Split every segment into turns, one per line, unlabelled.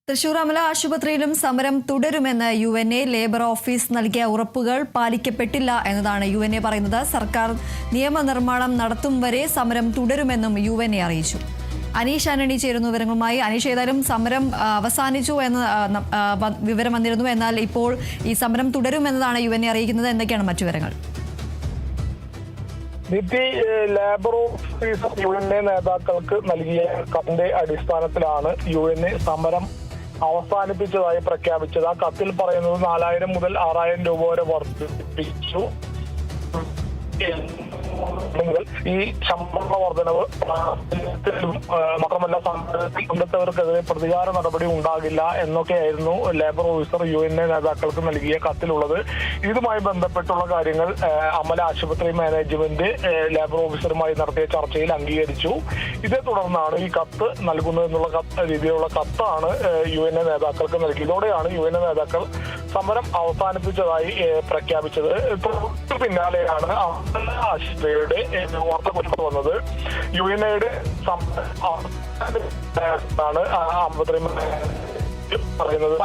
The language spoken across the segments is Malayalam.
തൃശൂർ അമല ആശുപത്രിയിലും സമരം തുടരുമെന്ന് യുഎൻഎ ലേബർ ഓഫീസ് നൽകിയ ഉറപ്പുകൾ പാലിക്കപ്പെട്ടില്ല എന്നതാണ് യുഎൻഎ പറയുന്നത്. സർക്കാർ നിയമനിർമ്മാണം നടത്തും വരെ സമരം തുടരുമെന്നും യുഎൻഎ അറിയിച്ചു. അനീഷ് ആന്റണി ചേരുന്നു വിവരങ്ങളുമായി. അനീഷ്, ഏതായാലും സമരം അവസാനിച്ചു എന്ന് വിവരം വന്നിരുന്നു. എന്നാൽ ഇപ്പോൾ ഈ സമരം തുടരുമെന്നതാണ് യുഎൻഎ അറിയിക്കുന്നത്. എന്തൊക്കെയാണ് മറ്റു വിവരങ്ങൾ?
ലേബർ ഓഫീസർ യുഎൻഎ നേതാക്കൾക്ക് നൽകിയ കത്തിന്റെ അടിസ്ഥാനത്തിലാണ് യുഎൻഎ സമരം അവസാനിപ്പിച്ചതായി പ്രഖ്യാപിച്ചത്. ആ കത്തിൽ പറയുന്നത് 4000 മുതൽ 6000 രൂപ വരെ വർദ്ധിപ്പിച്ചു. ഈ ശമ്പള വർധനവ് മാത്രമല്ല സമരത്തിൽ പങ്കെടുത്തവർക്കെതിരെ പ്രതികാര നടപടി ഉണ്ടാകില്ല എന്നൊക്കെയായിരുന്നു ലേബർ ഓഫീസർ യുഎൻഎ നേതാക്കൾക്ക് നൽകിയ കത്തിലുള്ളത്. ഇതുമായി ബന്ധപ്പെട്ടുള്ള കാര്യങ്ങൾ അമല ആശുപത്രി മാനേജ്മെന്റ് ലേബർ ഓഫീസറുമായി നടത്തിയ ചർച്ചയിൽ അംഗീകരിച്ചു. ഇതേ തുടർന്നാണ് ഈ കത്ത് നൽകുന്നതെന്നുള്ള രീതിയിലുള്ള കത്താണ് യുഎൻഎ നേതാക്കൾക്ക് നൽകിയത്. ഇതോടെയാണ് യുഎൻഎ നേതാക്കൾ സമരം അവസാനിപ്പിച്ചതായി പ്രഖ്യാപിച്ചത്. പിന്നാലെയാണ് ആശുപത്രിയുടെ വാർത്ത പുറത്തു വന്നത്. യുഎൻഎയുടെ ആശുപത്രി പറയുന്നത്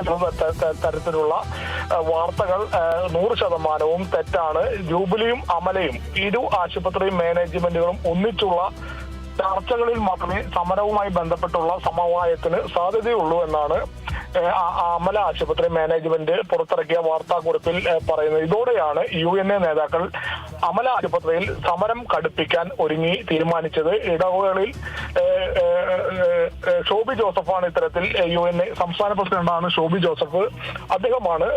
തരത്തിലുള്ള വാർത്തകൾ 100% തെറ്റാണ്. ജൂബിലിയും അമലയും ഇരു ആശുപത്രി മാനേജ്മെന്റുകളും ഒന്നിച്ചുള്ള ചർച്ചകളിൽ മാത്രമേ സമരവുമായി ബന്ധപ്പെട്ടുള്ള സമവായത്തിന് സാധ്യതയുള്ളൂ എന്നാണ് അമല ആശുപത്രി മാനേജ്മെന്റ് പുറത്തിറക്കിയ വാർത്താക്കുറിപ്പിൽ പറയുന്നത്. ഇതോടെയാണ് യുഎൻഎ നേതാക്കൾ അമല ആശുപത്രിയിൽ സമരം കടുപ്പിക്കാൻ തീരുമാനിച്ചത്. ഇടവുകളിൽ ഷോബി ജോസഫാണ് ഇത്തരത്തിൽ യുഎൻഎ സംസ്ഥാന പ്രസിഡന്റാണ് ഷോബി ജോസഫ്. അദ്ദേഹമാണ്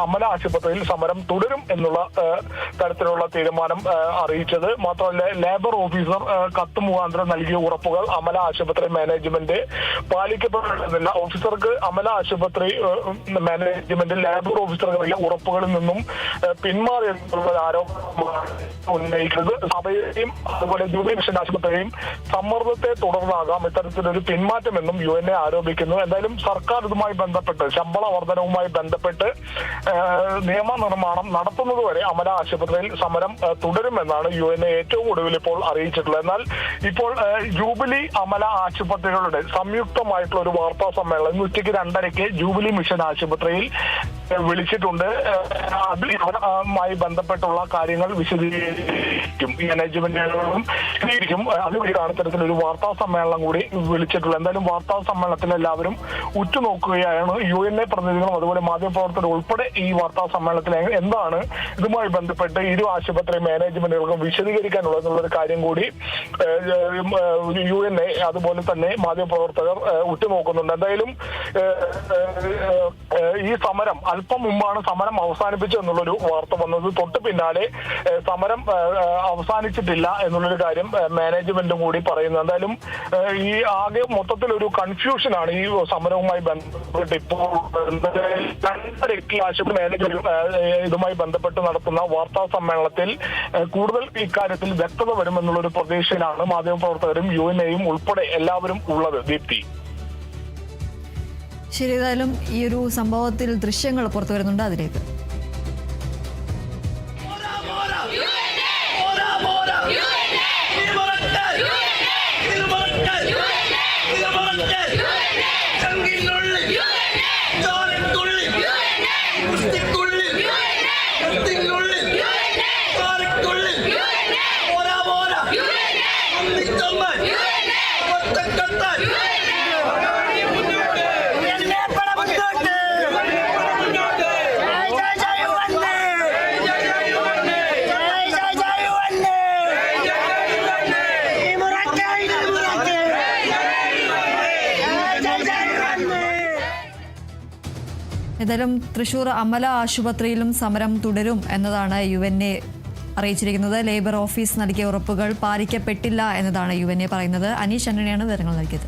അമല ആശുപത്രിയിൽ സമരം തുടരും എന്നുള്ള തരത്തിലുള്ള തീരുമാനം അറിയിച്ചത്. മാത്രമല്ല, ലേബർ ഓഫീസർ കത്ത് മുഖാന്തരം നൽകിയ ഉറപ്പുകൾ അമല ആശുപത്രി മാനേജ്മെന്റ് പാലിക്കപ്പെടുന്നില്ല. ഓഫീസർക്ക് അമല ആശുപത്രി മാനേജ്മെന്റ് ലേബർ ഓഫീസർക്ക് നൽകിയ ഉറപ്പുകളിൽ നിന്നും പിന്മാറിയെന്നുള്ള ആരോപണമാണ് ഉന്നയിക്കുന്നത്. സഭയെയും അതുപോലെ ജൂബിലി മിഷൻ ആശുപത്രിയെയും സമ്മർദ്ദത്തെ തുടർന്നാകാം ഇത്തരത്തിലൊരു പിന്മാറ്റമെന്നും യുഎൻഎ ആരോപിക്കുന്നു. എന്തായാലും സർക്കാർ ഇതുമായി ബന്ധപ്പെട്ട് ശമ്പള വർധനവുമായി ബന്ധപ്പെട്ട് നിയമനിർമ്മാണം നടത്തുന്നതുവരെ അമല ആശുപത്രിയിൽ സമരം തുടരുമെന്നാണ് യുഎൻഎ ഏറ്റവും ഒടുവിൽ ഇപ്പോൾ അറിയിച്ചിട്ടുള്ളത്. എന്നാൽ ഇപ്പോൾ ജൂബിലി അമല ആശുപത്രികളുടെ സംയുക്തമായിട്ടുള്ള ഒരു വാർത്താ സമ്മേളനം ഉച്ചയ്ക്ക് 2:30 ജൂബിലി മിഷൻ ആശുപത്രിയിൽ വിളിച്ചിട്ടുണ്ട്. അതുമായി ബന്ധപ്പെട്ടുള്ള കാര്യങ്ങൾ വിശദീകരിക്കും. ഈ മാനേജ്മെന്റുകളും വിശദീകരിക്കും. അതുവഴിയാണ് ഇത്തരത്തിലൊരു വാർത്താ സമ്മേളനം കൂടി വിളിച്ചിട്ടുള്ളത്. എന്തായാലും വാർത്താ സമ്മേളനത്തിൽ എല്ലാവരും ഉറ്റുനോക്കുകയാണ്. യുഎൻഎ പ്രതിനിധികളും അതുപോലെ മാധ്യമപ്രവർത്തകർ ഉൾപ്പെടെ ഈ വാർത്താ സമ്മേളനത്തിൽ എന്താണ് ഇതുമായി ബന്ധപ്പെട്ട് ഇരു ആശുപത്രി മാനേജ്മെന്റുകൾക്കും വിശദീകരിക്കാനുള്ളതെന്നുള്ളൊരു കാര്യം കൂടി യുഎൻഎ അതുപോലെ തന്നെ മാധ്യമപ്രവർത്തകർ ഉറ്റുനോക്കുന്നുണ്ട്. എന്തായാലും ഈ സമരം അല്പം മുമ്പാണ് സമരം അവസാനിപ്പിച്ചതെന്നുള്ളൊരു വാർത്ത വന്നത്. തൊട്ട് പിന്നാലെ സമരം അവസാനിച്ചിട്ടില്ല എന്നുള്ളൊരു കാര്യം മാനേജ്മെന്റും കൂടി പറയുന്നു. എന്തായാലും ഈ ആകെ മൊത്തത്തിലൊരു കൺഫ്യൂഷനാണ് ഈ സമരവുമായി ബന്ധപ്പെട്ട് ഇപ്പോൾ ആശുപത്രി മാനേജ്മെന്റ് ഇതുമായി ബന്ധപ്പെട്ട് നടത്തുന്ന വാർത്താ സമ്മേളനത്തിൽ കൂടുതൽ ഇക്കാര്യത്തിൽ വ്യക്തത വരുമെന്നുള്ളൊരു പ്രതീക്ഷയിലാണ് മാധ്യമപ്രവർത്തകരും യുഎൻഎയും ഉൾപ്പെടെ എല്ലാവരും ഉള്ളത്. ദീപ്തി,
ശരി, ഏതായാലും ഈ ഒരു സംഭവത്തിൽ ദൃശ്യങ്ങൾ പുറത്തു വരുന്നുണ്ട്. അതിലേക്ക് ഏതായാലും തൃശൂർ അമല ആശുപത്രിയിലും സമരം തുടരും എന്നതാണ് യുഎൻഎ അറിയിച്ചിരിക്കുന്നത്. ലേബർ ഓഫീസ് നൽകിയ ഉറപ്പുകൾ പാലിക്കപ്പെട്ടില്ല എന്നതാണ് യുഎൻഎ പറയുന്നത്. അനീഷ് ആന്റണിയാണ് വിവരങ്ങൾ നൽകിയത്.